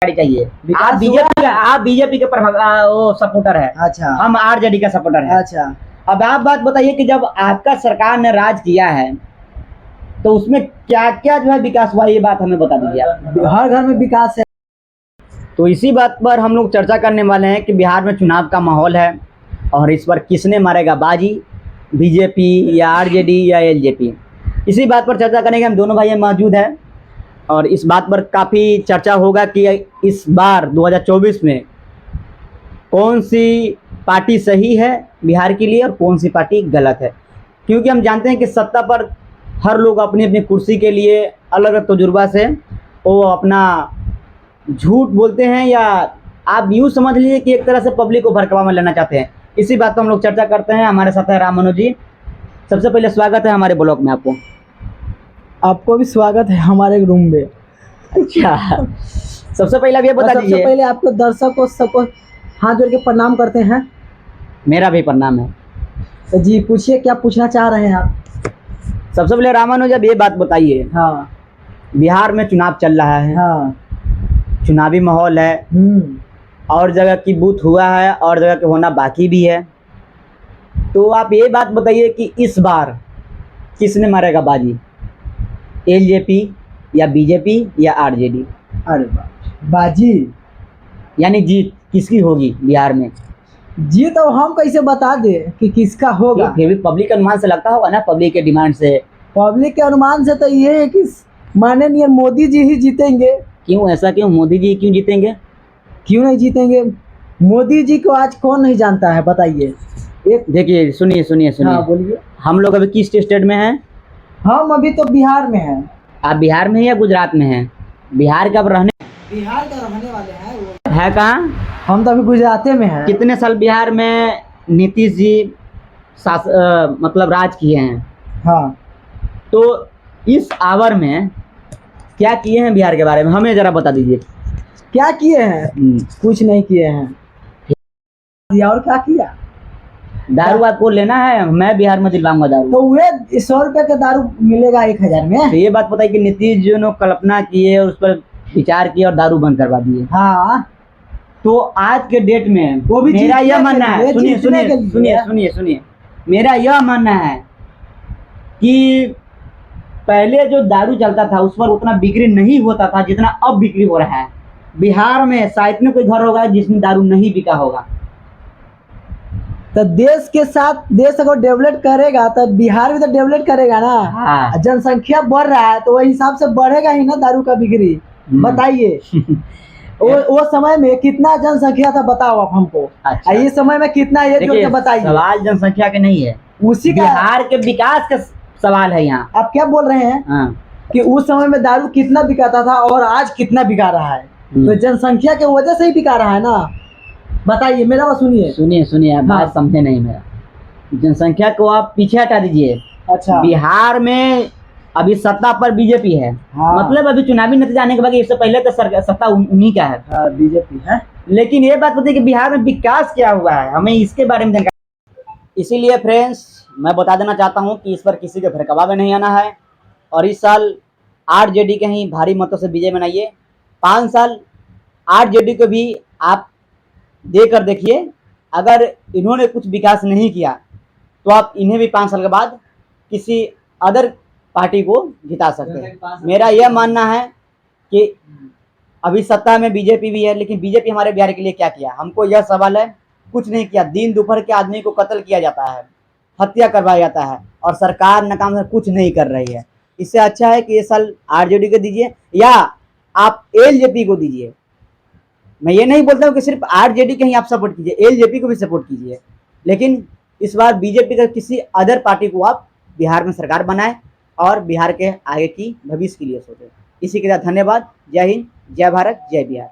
गाड़ी चाहिए। विकास आप बीजेपी के वो सपोर्टर है, अच्छा हम आरजेडी का सपोर्टर है। अच्छा। अब आप बात बताइए कि जब आपका सरकार ने राज किया है तो उसमें क्या क्या जो है विकास हुआ, ये बात हमें बता दीजिए आप। हर घर में विकास है। तो इसी बात पर हम लोग चर्चा करने वाले हैं कि बिहार में चुनाव का माहौल है और इस पर किसने मारेगा बाजी, बीजेपी या आरजेडी या एलजेपी। इसी बात पर चर्चा करने के हम दोनों भाई मौजूद हैं और इस बात पर काफ़ी चर्चा होगा कि इस बार 2024 में कौन सी पार्टी सही है बिहार के लिए और कौन सी पार्टी गलत है। क्योंकि हम जानते हैं कि सत्ता पर हर लोग अपनी अपनी कुर्सी के लिए अलग अलग तजुर्बा से वो अपना झूठ बोलते हैं, या आप यूँ समझ लीजिए कि एक तरह से पब्लिक को भड़कवा में लेना चाहते हैं। इसी बात पर हम लोग चर्चा करते हैं। हमारे साथ है राम मनोज जी। सबसे पहले स्वागत है हमारे ब्लॉग में आपको। आपको भी स्वागत है हमारे रूम में। अच्छा, सबसे पहले आप ये बता दीजिए। सबसे पहले आपको दर्शकों सबको हाथ जोड़ के प्रणाम करते हैं। मेरा भी प्रणाम है। तो जी पूछिए, क्या पूछना चाह रहे हैं आप? सबसे पहले राम मनोज अब ये बात बताइए, हाँ बिहार में चुनाव चल रहा है, हाँ चुनावी माहौल है, और जगह की बूथ हुआ है और जगह के होना बाकी भी है। तो आप ये बात बताइए कि इस बार किसने मारेगा बाजी, एलजेपी या बीजेपी या आरजेडी? अरे बाजी यानी जीत किसकी होगी बिहार में? जी तो हम कैसे बता दे कि किसका होगा? फिर भी पब्लिक के अनुमान से लगता होगा ना, पब्लिक के डिमांड से। पब्लिक के अनुमान से तो ये है कि माननीय मोदी जी ही जीतेंगे। क्यों, ऐसा क्यों? मोदी जी क्यों जीतेंगे? क्यों नहीं जीतेंगे? मोदी जी को आज कौन नहीं जानता है, बताइए। एक देखिए, सुनिए सुनिए सुनिए। हाँ बोलिए। हम लोग अभी किस स्टेट में हैं? हम अभी तो बिहार में हैं। आप बिहार में हैं या गुजरात में हैं? बिहार का बिहार का रहने वाले हैं वो। है कहाँ? हम तो अभी गुजरात में हैं। कितने साल बिहार में नीतीश जी मतलब राज किए हैं? हाँ। तो इस आवर में क्या किए हैं बिहार के बारे में हमें जरा बता दीजिए। क्या किए हैं? कुछ नहीं किए हैं। और क्या किया? दारू आपको लेना है, मैं बिहार में दिलवाऊंगा दारू। तो वे 100 रुपए का दारू मिलेगा 1000 में। तो ये बात बताइए कि नीतीश जी ने कल्पना किए और उस पर विचार किए और दारू बंद करवा दिए। हाँ। तो आज के डेट में वो भी मेरा यह मानना है, सुनिए सुनिए सुनिए सुनिए सुनिए, मेरा यह मानना है कि पहले जो दारू चलता था उस पर उतना बिक्री नहीं होता था जितना अब बिक्री हो रहा है। बिहार में शायद में कोई घर होगा जिसमें दारू नहीं बिका होगा। तो देश के साथ देश अगर डेवलप करेगा तो बिहार भी तो डेवलप करेगा ना। हाँ। जनसंख्या बढ़ रहा है तो वही हिसाब से बढ़ेगा ही ना दारू का बिक्री। बताइए वो समय में कितना जनसंख्या था, बताओ आप हमको। अच्छा। ये समय में कितना है जोड़ के बताइए। सवाल जनसंख्या के नहीं है, उसी का बिहार के विकास का सवाल है यहाँ। आप क्या बोल रहे हैं? हाँ। कि उस समय में दारू कितना बिकाता था और आज कितना बिका रहा है? तो जनसंख्या के वजह से ही बिका रहा है ना। बताइए, मेरा बात सुनिए। सुनिए सुनिए, आप हाँ। बात समझे नहीं मेरा। जनसंख्या को आप पीछे हटा दीजिए। अच्छा। बिहार में अभी सत्ता पर बीजेपी है। हाँ। मतलब अभी चुनावी नतीजा आने के बाद इससे पहले तो सत्ता उन्हीं का है। बीजेपी है। लेकिन ये बात बताइए कि बिहार में विकास क्या हुआ है, हमें इसके बारे में जानकारी। इसीलिए फ्रेंड्स मैं बता देना चाहता हूँ कि इस पर किसी के भड़कावा में नहीं आना है और इस साल आरजेडी के ही भारी मतों से विजय मनाइए। 5 साल आरजेडी को भी आप देकर देखिए, अगर इन्होंने कुछ विकास नहीं किया तो आप इन्हें भी 5 साल के बाद किसी अदर पार्टी को जिता सकते हैं। मेरा यह मानना है कि अभी सत्ता में बीजेपी भी है, लेकिन बीजेपी हमारे बिहार के लिए क्या किया? हमको यह सवाल है, कुछ नहीं किया। दिन दोपहर के आदमी को कत्ल किया जाता है, हत्या करवाया जाता है और सरकार नाकाम से कुछ नहीं कर रही है। इससे अच्छा है कि ये साल आरजेडी को दीजिए या आप एलजेपी को दीजिए। मैं ये नहीं बोलता हूँ कि सिर्फ आरजेडी के ही आप सपोर्ट कीजिए, एलजेपी को भी सपोर्ट कीजिए, लेकिन इस बार बीजेपी का किसी अदर पार्टी को आप बिहार में सरकार बनाएं और बिहार के आगे की भविष्य के लिए सोचें। इसी के साथ धन्यवाद। जय हिंद, जय भारत, जय बिहार।